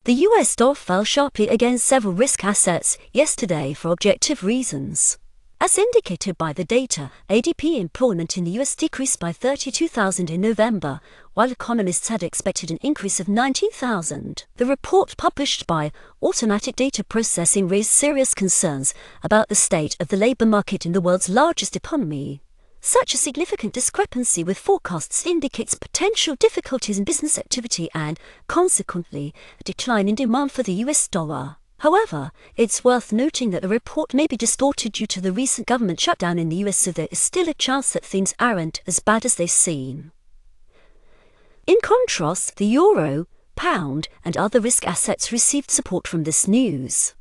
The US dollar fell sharply against several risk assets yesterday for objective reasons. As indicated by the data, ADP employment in the US decreased by 32,000 in November, while economists had expected an increase of 19,000. The report published by Automatic Data Processing raised serious concerns about the state of the labor market in the world's largest economy. Such a significant discrepancy with forecasts indicates potential difficulties in business activity and, consequently, a decline in demand for the US dollar. However, it's worth noting that the report may be distorted due to the recent government shutdown in the US, so there is still a chance that things aren't as bad as they seem. In contrast, the euro, pound, and other risk assets received support from this news.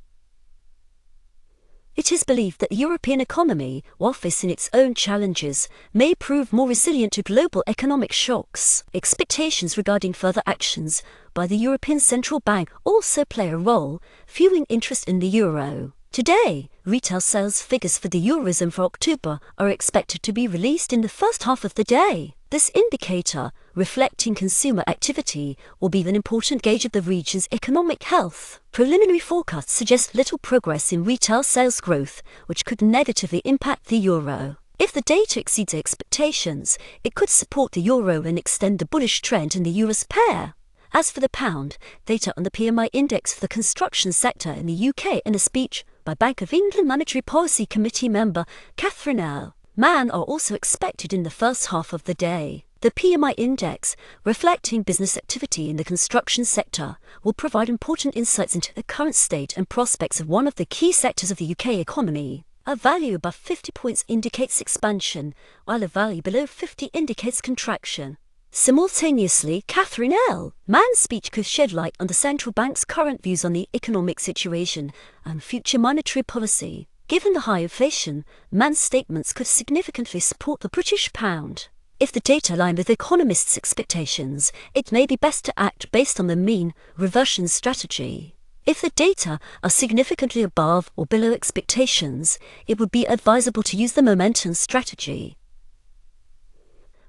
It is believed that the European economy, while facing its own challenges, may prove more resilient to global economic shocks. Expectations regarding further actions by the European Central Bank also play a role, fueling interest in the euro. Today, retail sales figures for the Eurozone for October are expected to be released in the first half of the day. This indicator, reflecting consumer activity, will be an important gauge of the region's economic health. Preliminary forecasts suggest little progress in retail sales growth, which could negatively impact the euro. If the data exceeds expectations, it could support the euro and extend the bullish trend in the US pair. As for the pound, data on the PMI index for the construction sector in the UK in a speech by Bank of England Monetary Policy Committee member Catherine L. Mann are also expected in the first half of the day. The PMI index, reflecting business activity in the construction sector, will provide important insights into the current state and prospects of one of the key sectors of the UK economy. A value above 50 points indicates expansion, while a value below 50 indicates contraction. Simultaneously, Catherine L. Mann's speech could shed light on the central bank's current views on the economic situation and future monetary policy. Given the high inflation, Mann's statements could significantly support the British pound. If the data align with economists' expectations, it may be best to act based on the mean reversion strategy. If the data are significantly above or below expectations, it would be advisable to use the momentum strategy.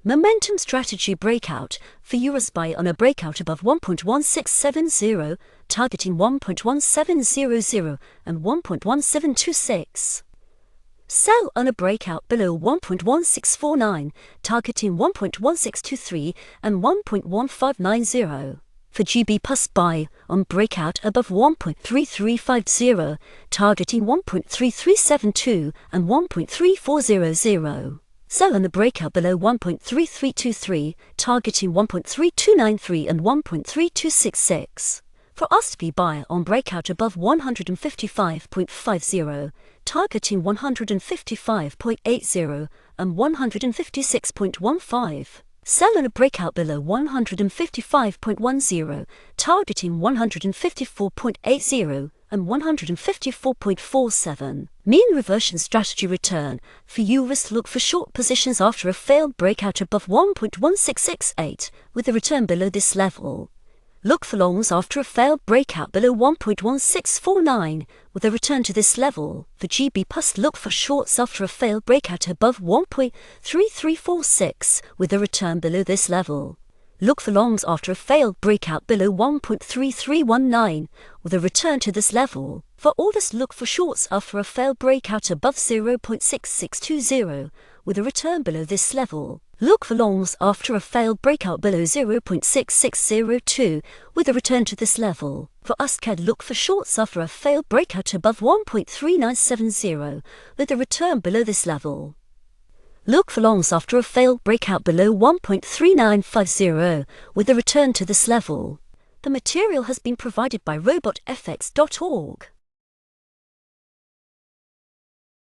Momentum strategy breakout for EUR/SBY on a breakout above 1.1670, targeting 1.1700 and 1.1726. Sell on a breakout below 1.1649, targeting 1.1623 and 1.1590. For GB plus buy on breakout above 1.3350, targeting 1.3372 and 1.3400. Sell on the breakout below 1.3323, targeting 1.3293 and 1.3266. For AUD buy on breakout above 155.50, targeting 155.80 and 156.15. Sell on a breakout below 155.10, targeting 154.80 and 154.47. Mean reversion strategy return. For EUR/SBY, look for short positions after a failed breakout above 1.1668, with a return below this level. Look for longs after a failed breakout below 1.1649, with a return to this level. For GB plus, look for shorts after a failed breakout above 1.3346, with a return below this level. Look for longs after a failed breakout below 1.3319, with a return to this level. For orders, look for shorts after a failed breakout above 0.6620, with a return below this level. Look for longs after a failed breakout below 0.6602, with a return to this level. For USD, look for shorts after a failed breakout above 1.3970, with a return below this level. Look for longs after a failed breakout below 1.3950, with a return to this level. The material has been provided by robotfx.org.